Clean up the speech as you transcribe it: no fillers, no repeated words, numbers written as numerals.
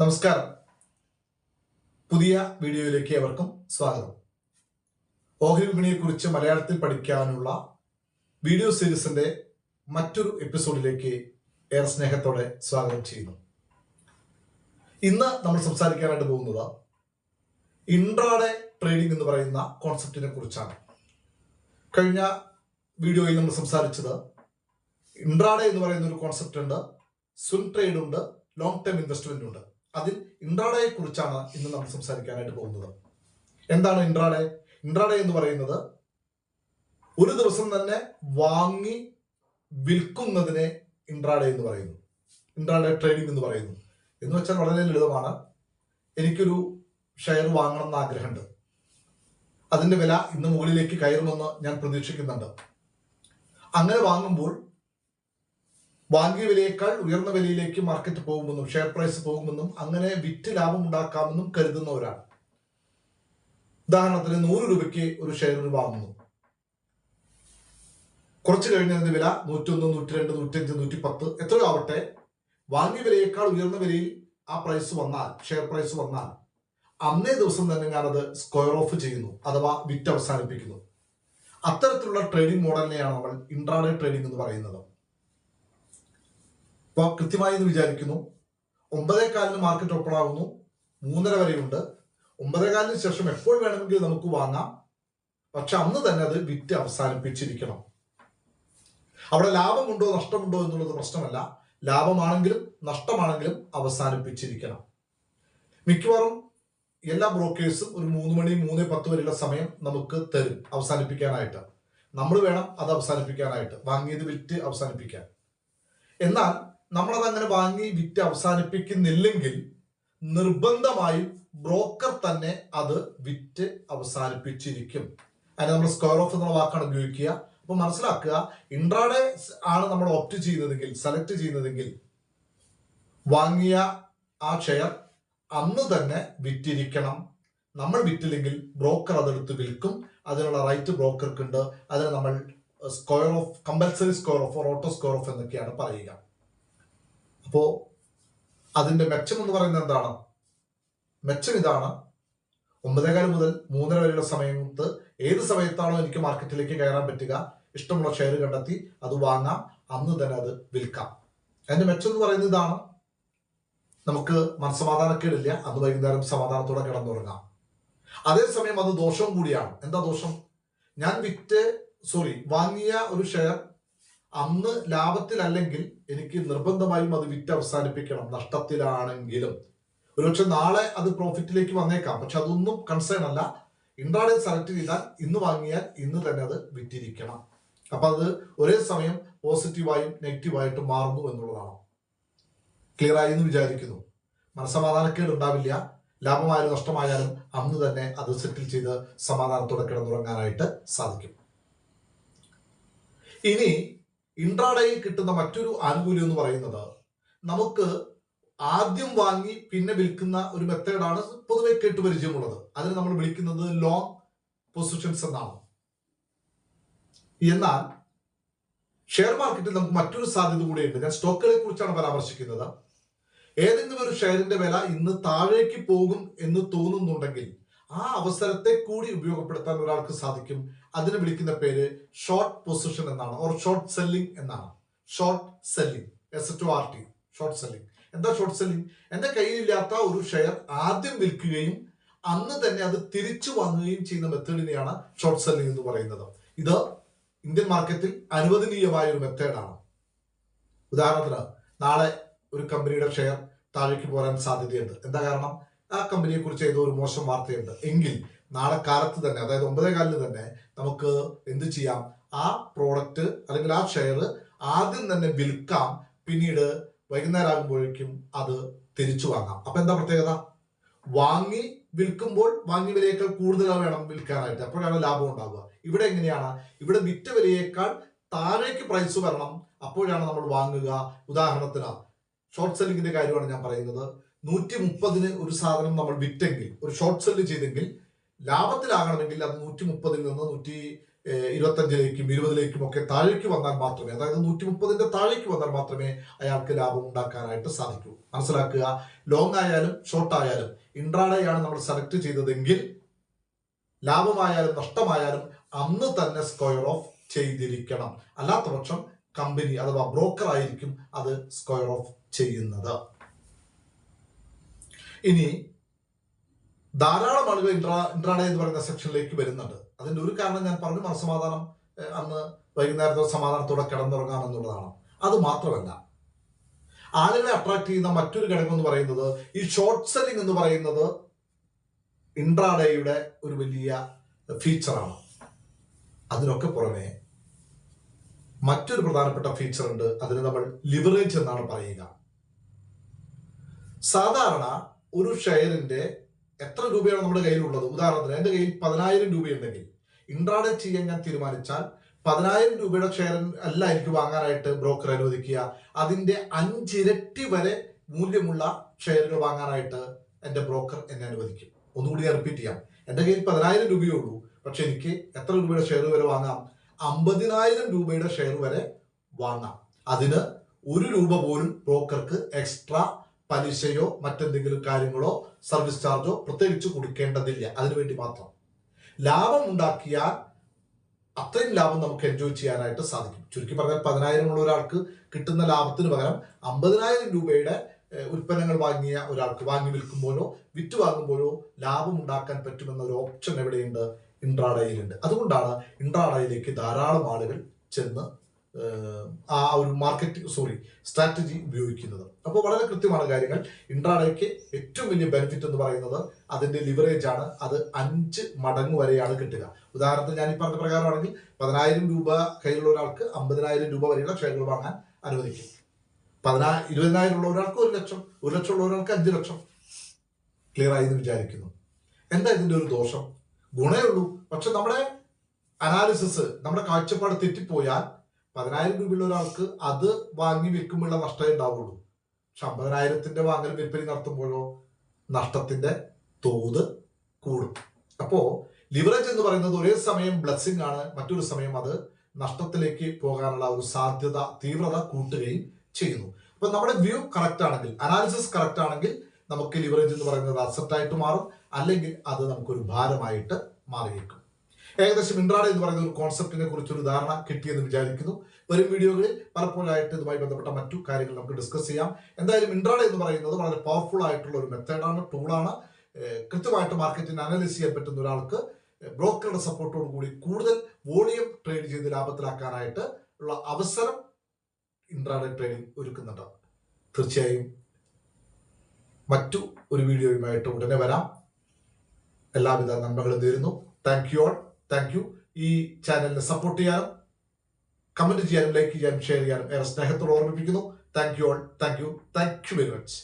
നമസ്കാരം. പുതിയ വീഡിയോയിലേക്ക് ഏവർക്കും സ്വാഗതം. ഓഹരി വിപണിയെക്കുറിച്ച് മലയാളത്തിൽ പഠിക്കാനുള്ള വീഡിയോ സീരീസിന്റെ മറ്റൊരു എപ്പിസോഡിലേക്ക് ഏറെ സ്നേഹത്തോടെ സ്വാഗതം ചെയ്യുന്നു. ഇന്ന് നമ്മൾ സംസാരിക്കാനായിട്ട് പോകുന്നത് ഇൻട്രാഡേ ട്രേഡിംഗ് എന്ന് പറയുന്ന കോൺസെപ്റ്റിനെ കുറിച്ചാണ്. കഴിഞ്ഞ വീഡിയോയിൽ നമ്മൾ സംസാരിച്ചത് ഇൻട്രാഡേ എന്ന് പറയുന്ന ഒരു കോൺസെപ്റ്റ് ഉണ്ട്, സ്വിംഗ് ട്രേഡ് ഉണ്ട്, ലോങ് ടേം ഇൻവെസ്റ്റ്മെന്റ് ഉണ്ട്. അതിൽ ഇൻട്രാഡേയെ കുറിച്ചാണ് ഇന്ന് നമ്മൾ സംസാരിക്കാനായിട്ട് പോകുന്നത്. എന്താണ് ഇൻട്രാഡേ? ഇൻട്രാഡേ എന്ന് പറയുന്നത് ഒരു ദിവസം തന്നെ വാങ്ങി വിൽക്കുന്നതിനെ ഇൻട്രാഡേ എന്ന് പറയുന്നു, ഇൻട്രാഡേ ട്രേഡിംഗ് എന്ന് പറയുന്നു. എന്ന് വെച്ചാൽ വളരെ ലളിതമാണ്. എനിക്കൊരു ഷെയർ വാങ്ങണം എന്ന് ആഗ്രഹമുണ്ട്. അതിന്റെ വില ഇന്ന് മുകളിലേക്ക് കയറുമെന്ന് ഞാൻ പ്രതീക്ഷിക്കുന്നുണ്ട്. അങ്ങനെ വാങ്ങുമ്പോൾ വാങ്ങിയ വിലയേക്കാൾ ഉയർന്ന വിലയിലേക്ക് മാർക്കറ്റ് പോകുമെന്നും ഷെയർ പ്രൈസ് പോകുമെന്നും അങ്ങനെ വിറ്റ് ലാഭം ഉണ്ടാക്കാമെന്നും കരുതുന്നവരാണ്. ഉദാഹരണത്തിന് 100 രൂപയ്ക്ക് ഒരു ഷെയർ വാങ്ങുന്നു. കുറച്ച് കഴിഞ്ഞതിന്റെ വില 101, 102, 105, 110 എത്രയോ ആവട്ടെ, വാങ്ങിയ വിലയേക്കാൾ ഉയർന്ന വിലയിൽ ആ പ്രൈസ് വന്നാൽ, ഷെയർ പ്രൈസ് വന്നാൽ, അന്നേ ദിവസം തന്നെ ഞാനത് സ്ക്വയർ ഓഫ് ചെയ്യുന്നു, അഥവാ വിറ്റ് അവസാനിപ്പിക്കുന്നു. അത്തരത്തിലുള്ള ട്രേഡിംഗ് മോഡലിനെയാണ് നമ്മൾ ഇൻട്രാഡേ ട്രേഡിംഗ് എന്ന് പറയുന്നത്. ഇപ്പോൾ കൃത്യമായി എന്ന് വിചാരിക്കുന്നു, 9:15 മാർക്കറ്റ് ഓപ്പൺ ആകുന്നു, 3:30 വരെയുണ്ട്. 9:15 ശേഷം എപ്പോൾ വേണമെങ്കിലും നമുക്ക് വാങ്ങാം. പക്ഷെ അന്ന് തന്നെ അത് വിറ്റ് അവസാനിപ്പിച്ചിരിക്കണം. അവിടെ ലാഭമുണ്ടോ നഷ്ടമുണ്ടോ എന്നുള്ളത് പ്രശ്നമല്ല. ലാഭമാണെങ്കിലും നഷ്ടമാണെങ്കിലും അവസാനിപ്പിച്ചിരിക്കണം. മിക്കവാറും എല്ലാ ബ്രോക്കേഴ്സും ഒരു 3 മണി 3:10 വരെയുള്ള സമയം നമുക്ക് തരും അവസാനിപ്പിക്കാനായിട്ട്. നമ്മൾ വേണം അത് അവസാനിപ്പിക്കാനായിട്ട്, വാങ്ങിയത് വിറ്റ് അവസാനിപ്പിക്കാൻ. എന്നാൽ നമ്മളത് അങ്ങനെ വാങ്ങി വിറ്റ് അവസാനിപ്പിക്കുന്നില്ലെങ്കിൽ നിർബന്ധമായും ബ്രോക്കർ തന്നെ അത് വിറ്റ് അവസാനിപ്പിച്ചിരിക്കും. അതിന് നമ്മൾ സ്ക്വയർ ഓഫ് എന്നുള്ള വാക്കാണ് ഉപയോഗിക്കുക. അപ്പൊ മനസ്സിലാക്കുക, ഇൻട്രാഡേ ആണ് നമ്മൾ ഓപ്റ്റ് ചെയ്യുന്നതെങ്കിൽ, സെലക്ട് ചെയ്യുന്നതെങ്കിൽ, വാങ്ങിയ ആ ഷെയർ അന്ന് തന്നെ വിറ്റിരിക്കണം. നമ്മൾ വിറ്റില്ലെങ്കിൽ ബ്രോക്കർ അതെടുത്ത് വിൽക്കും. അതിനുള്ള റൈറ്റ് ബ്രോക്കർക്കുണ്ട്. അതിന് നമ്മൾ square of, compulsory square of, auto square of എന്നൊക്കെയാണ് പറയുക. അപ്പോ അതിന്റെ മെച്ചം എന്ന് പറയുന്നത് എന്താണ്? മെച്ചം ഇതാണ്: 9:15 മുതൽ 3:30 വരെയുള്ള സമയത്ത് ഏത് സമയത്താണോ എനിക്ക് മാർക്കറ്റിലേക്ക് കയറാൻ പറ്റുക, ഇഷ്ടമുള്ള ഷെയർ കണ്ടെത്തി അത് വാങ്ങാം, അന്ന് തന്നെ അത് വിൽക്കാം. അതിന്റെ മെച്ചം എന്ന് പറയുന്നത് ഇതാണ്: നമുക്ക് മനസ്സമാധാനക്കേടില്ല, അന്ന് വൈകുന്നേരം സമാധാനത്തോടെ കിടന്നുറങ്ങാം. അതേസമയം അത് ദോഷവും കൂടിയാണ്. എന്താ ദോഷം? ഞാൻ വാങ്ങിയ ഒരു ഷെയർ അന്ന് ലാഭത്തിലല്ലെങ്കിൽ എനിക്ക് നിർബന്ധമായും അത് വിറ്റ് അവസാനിപ്പിക്കണം, നഷ്ടത്തിലാണെങ്കിലും. ഒരുപക്ഷെ നാളെ അത് പ്രോഫിറ്റിലേക്ക് വന്നേക്കാം, പക്ഷെ അതൊന്നും കൺസേൺ അല്ല. ഇൻട്രാഡേ സെലക്ട് ചെയ്താൽ ഇന്ന് വാങ്ങിയാൽ ഇന്ന് തന്നെ അത് വിറ്റിരിക്കണം. അപ്പൊ അത് ഒരേ സമയം പോസിറ്റീവായും നെഗറ്റീവായിട്ടും മാറുന്നു എന്നുള്ളതാണ്. ക്ലിയർ ആയി എന്ന് വിചാരിക്കുന്നു. മനസ്സമാധാനക്കേട് ഉണ്ടാവില്ല. ലാഭമായാലും നഷ്ടമായാലും അന്ന് തന്നെ അത് സെറ്റിൽ ചെയ്ത് സമാധാനത്തോടെ കിടന്നുറങ്ങാനായിട്ട് സാധിക്കും. ഇനി ഇൻട്രാഡേയിൽ കിട്ടുന്ന മറ്റൊരു ആനുകൂല്യം എന്ന് പറയുന്നത്, നമുക്ക് ആദ്യം വാങ്ങി പിന്നെ വിൽക്കുന്ന ഒരു മെത്തേഡാണ് പൊതുവെ കേട്ടുപരിചയമുള്ളത്. അതിന് നമ്മൾ വിളിക്കുന്നത് ലോങ് പൊസിഷൻസ് എന്നാണ്. എന്നാൽ ഷെയർ മാർക്കറ്റിൽ നമുക്ക് മറ്റൊരു സാധ്യത കൂടിയുണ്ട്. ഞാൻ സ്റ്റോക്കുകളെ കുറിച്ചാണ് പരാമർശിക്കുന്നത്. ഏതെങ്കിലും ഒരു ഷെയറിന്റെ വില ഇന്ന് താഴേക്ക് പോകും എന്ന് തോന്നുന്നുണ്ടെങ്കിൽ ആ അവസരത്തെ കൂടി ഉപയോഗപ്പെടുത്താൻ ഒരാൾക്ക് സാധിക്കും. അതിന് വിളിക്കുന്ന പേര് ഷോർട്ട് പൊസിഷൻ എന്നാണ്, ഓർ ഷോർട്ട് സെല്ലിംഗ് എന്നാണ്. Short selling, SORT, short selling. എന്താ ഷോർട്ട് സെല്ലിംഗ്? എന്റെ കയ്യിലില്ലാത്ത ഒരു ഷെയർ ആദ്യം വിൽക്കുകയും അന്ന് തന്നെ അത് തിരിച്ചു വാങ്ങുകയും ചെയ്യുന്ന മെത്തേഡിനെയാണ് ഷോർട്ട് സെല്ലിംഗ് എന്ന് പറയുന്നത്. ഇത് ഇന്ത്യൻ മാർക്കറ്റിൽ അനുവദനീയമായ ഒരു മെത്തേഡാണ്. ഉദാഹരണത്തിന്, നാളെ ഒരു കമ്പനിയുടെ ഷെയർ താഴേക്ക് പോരാൻ സാധ്യതയുണ്ട്. എന്താ കാരണം? ആ കമ്പനിയെ കുറിച്ച് ഏതോ ഒരു മോശം വാർത്തയുണ്ട് എങ്കിൽ നാളെ കാലത്ത് തന്നെ, അതായത് 9:15 തന്നെ നമുക്ക് എന്ത് ചെയ്യാം? ആ പ്രോഡക്റ്റ് അല്ലെങ്കിൽ ആ ഷെയർ ആദ്യം തന്നെ വിൽക്കാം. പിന്നീട് വൈകുന്നേരം ആകുമ്പോഴേക്കും അത് തിരിച്ചു വാങ്ങാം. അപ്പൊ എന്താ പ്രത്യേകത? വാങ്ങി വിൽക്കുമ്പോൾ വാങ്ങിയ വിലയേക്കാൾ കൂടുതൽ വേണം വിൽക്കാനായിട്ട്, അപ്പോഴാണ് ലാഭം ഉണ്ടാവുക. ഇവിടെ എങ്ങനെയാണ്? ഇവിടെ വിറ്റ വിലയേക്കാൾ താഴേക്ക് പ്രൈസ് വരണം, അപ്പോഴാണ് നമ്മൾ വാങ്ങുക. ഉദാഹരണത്തിന് ഷോർട്ട് സെല്ലിങ്ങിന്റെ കാര്യമാണ് ഞാൻ പറയുന്നത്. 130-ന് ഒരു സാധനം നമ്മൾ വിറ്റെങ്കിൽ, ഒരു ഷോർട്ട് സെല്ല് ചെയ്തെങ്കിൽ, ലാഭത്തിലാകണമെങ്കിൽ അത് 130-ൽ നിന്ന് 25ലേക്കും 20ലേക്കും ഒക്കെ താഴേക്ക് വന്നാൽ മാത്രമേ, അതായത് 130ന്റെ താഴേക്ക് വന്നാൽ മാത്രമേ അയാൾക്ക് ലാഭം ഉണ്ടാക്കാനായിട്ട് സാധിക്കൂ. മനസ്സിലാക്കുക, ലോങ് ആയാലും ഷോർട്ട് ആയാലും ഇൻട്രാഡേ ആണ് നമ്മൾ സെലക്ട് ചെയ്തതെങ്കിൽ ലാഭമായാലും നഷ്ടമായാലും അന്ന് തന്നെ സ്ക്വയർ ഓഫ് ചെയ്തിരിക്കണം. അല്ലാത്ത പക്ഷം കമ്പനി അഥവാ ബ്രോക്കർ ആയിരിക്കും അത് സ്ക്വയർ ഓഫ് ചെയ്യുന്നത്. ഇനി ധാരാളം ആളുകൾ ഇൻട്രാഡേ എന്ന് പറയുന്ന സെക്ഷനിലേക്ക് വരുന്നുണ്ട്. അതിന്റെ ഒരു കാരണം ഞാൻ പറഞ്ഞു, മനസ്സമാധാനം, അന്ന് വൈകുന്നേരത്തെ സമാധാനത്തോടെ കിടന്നുറങ്ങാമെന്നുള്ളതാണ്. അത് മാത്രമല്ല, ആളുകളെ അട്രാക്ട് ചെയ്യുന്ന മറ്റൊരു ഘടകം എന്ന് പറയുന്നത് ഈ ഷോർട്ട് സെല്ലിംഗ് എന്ന് പറയുന്നത് ഇൻട്രാഡേയുടെ ഒരു വലിയ ഫീച്ചറാണ്. അതിനൊക്കെ പുറമെ മറ്റൊരു പ്രധാനപ്പെട്ട ഫീച്ചർ ഉണ്ട്. അതിന് നമ്മൾ ലിവറേജ് എന്നാണ് പറയുക. സാധാരണ ഒരു ഷെയറിന്റെ എത്ര രൂപയാണ് നമ്മുടെ കയ്യിലുള്ളത്? ഉദാഹരണത്തിന് എന്റെ കയ്യിൽ 10,000 രൂപയുണ്ടെങ്കിൽ ഇൻട്രാഡേ ചെയ്യാൻ ഞാൻ തീരുമാനിച്ചാൽ 10,000 രൂപയുടെ ഷെയർ അല്ല എനിക്ക് വാങ്ങാനായിട്ട് ബ്രോക്കർ അനുവദിക്കുക. അതിന്റെ 5 ഇരട്ടി വരെ മൂല്യമുള്ള ഷെയറുകൾ വാങ്ങാനായിട്ട് എന്റെ ബ്രോക്കർ എന്നെ അനുവദിക്കും. ഒന്നുകൂടി ഞാൻ റിപ്പീറ്റ് ചെയ്യാം. എന്റെ കയ്യിൽ 10,000 രൂപയേ ഉള്ളൂ, പക്ഷെ എനിക്ക് എത്ര രൂപയുടെ ഷെയർ വരെ വാങ്ങാം? 50,000 രൂപയുടെ ഷെയർ വരെ വാങ്ങാം. അതിന് 1 രൂപ പോലും ബ്രോക്കർക്ക് എക്സ്ട്രാ പലിശയോ മറ്റെന്തെങ്കിലും കാര്യങ്ങളോ സർവീസ് ചാർജോ പ്രത്യേകിച്ച് കൊടുക്കേണ്ടതില്ല. അതിനുവേണ്ടി മാത്രം ലാഭം ഉണ്ടാക്കിയാൽ അത്രയും ലാഭം നമുക്ക് എൻജോയ് ചെയ്യാനായിട്ട് സാധിക്കും. ചുരുക്കി പറഞ്ഞാൽ 10,000 ഉള്ള ഒരാൾക്ക് കിട്ടുന്ന ലാഭത്തിന് പകരം 50,000 രൂപയുടെ ഉൽപ്പന്നങ്ങൾ വാങ്ങിയ ഒരാൾക്ക് വാങ്ങി വിൽക്കുമ്പോഴോ വിറ്റ് വാങ്ങുമ്പോഴോ ലാഭം ഉണ്ടാക്കാൻ പറ്റുമെന്ന ഒരു ഓപ്ഷൻ എവിടെയുണ്ട്? ഇൻട്രാഡേയിലുണ്ട്. അതുകൊണ്ടാണ് ഇൻട്രാഡേയിലേക്ക് ധാരാളം ആളുകൾ ചെന്ന് ആ ഒരു സ്ട്രാറ്റജി ഉപയോഗിക്കുന്നത്. അപ്പോൾ വളരെ കൃത്യമാണ് കാര്യങ്ങൾ. ഇൻട്രാഡേക്ക് ഏറ്റവും വലിയ ബെനിഫിറ്റ് എന്ന് പറയുന്നത് അതിന്റെ ലിവറേജ് ആണ്. അത് 5 മടങ്ങ് വരെയാണ് കിട്ടുക. ഉദാഹരണത്തിന് ഞാൻ ഈ പറഞ്ഞ പ്രകാരമാണെങ്കിൽ 10,000 രൂപ കയ്യിലുള്ള ഒരാൾക്ക് 50,000 രൂപ വരെയുള്ള ഷെയറുകൾ വാങ്ങാൻ അനുവദിക്കും. 20,000 ഉള്ള ഒരാൾക്ക് 1 ലക്ഷം, 1 ലക്ഷം ഉള്ള ഒരാൾക്ക് 5 ലക്ഷം. ക്ലിയർ ആയി എന്ന് വിചാരിക്കുന്നു. എന്താ ഇതിന്റെ ഒരു ദോഷം? ഗുണേ ഉള്ളൂ. പക്ഷെ നമ്മുടെ അനാലിസിസ്, നമ്മുടെ കാഴ്ചപ്പാട് തെറ്റിപ്പോയാൽ 10,000 രൂപയുള്ള ഒരാൾക്ക് അത് വാങ്ങി വിൽക്കുമ്പോഴുള്ള നഷ്ടമേ ഉണ്ടാവുള്ളൂ. പക്ഷെ 50,000ന്റെ വാങ്ങൽ വിൽപ്പന നടത്തുമ്പോഴോ നഷ്ടത്തിന്റെ തോത് കൂടും. അപ്പോ ലിവറേജ് എന്ന് പറയുന്നത് ഒരേ സമയം ബ്ലെസ്സിംഗ് ആണ്, മറ്റൊരു സമയം അത് നഷ്ടത്തിലേക്ക് പോകാനുള്ള ഒരു തീവ്രത കൂട്ടുകയും ചെയ്യുന്നു. അപ്പൊ നമ്മുടെ വ്യൂ കറക്റ്റ് ആണെങ്കിൽ, അനാലിസിസ് കറക്റ്റ് ആണെങ്കിൽ നമുക്ക് ലിവറേജ് എന്ന് പറയുന്നത് അസറ്റായിട്ട് മാറും, അല്ലെങ്കിൽ അത് നമുക്കൊരു ഭാരമായിട്ട് മാറിയേക്കും. ഏകദേശം ഇൻട്രാഡേ എന്ന് പറയുന്ന ഒരു കോൺസെപ്റ്റിനെ കുറിച്ച് ഒരു ധാരണ കിട്ടിയെന്ന് വിചാരിക്കുന്നു. വരും വീഡിയോകളിൽ പലപ്പോഴായിട്ട് ഇതുമായി ബന്ധപ്പെട്ട മറ്റു കാര്യങ്ങൾ നമുക്ക് ഡിസ്കസ് ചെയ്യാം. എന്തായാലും ഇൻട്രാഡേ എന്ന് പറയുന്നത് വളരെ പവർഫുൾ ആയിട്ടുള്ള ഒരു മെത്തേഡാണ്, ടൂളാണ്. കൃത്യമായിട്ട് മാർക്കറ്റിനെ അനലൈസ് ചെയ്യാൻ പറ്റുന്ന ഒരാൾക്ക് ബ്രോക്കറുടെ സപ്പോർട്ടോട് കൂടി കൂടുതൽ വോളിയം ട്രേഡ് ചെയ്ത് ലാഭത്തിലാക്കാനായിട്ട് ഉള്ള അവസരം ഇൻട്രാഡേ ട്രേഡിംഗ് ഒരുക്കുന്നുണ്ട്. തീർച്ചയായും മറ്റു ഒരു വീഡിയോയുമായിട്ട് ഉടനെ വരാം. എല്ലാവിധ നന്മകളും നേരുന്നു. Thank you all. Thank you. ഈ ചാനലിനെ സപ്പോർട്ട് ചെയ്യാനും കമന്റ് ചെയ്യാനും ലൈക്ക് ചെയ്യാനും ഷെയർ ചെയ്യാനും ഏറെ സ്നേഹത്തോടെ ഓർമ്മിപ്പിക്കുന്നു. Thank you all. Thank you very much.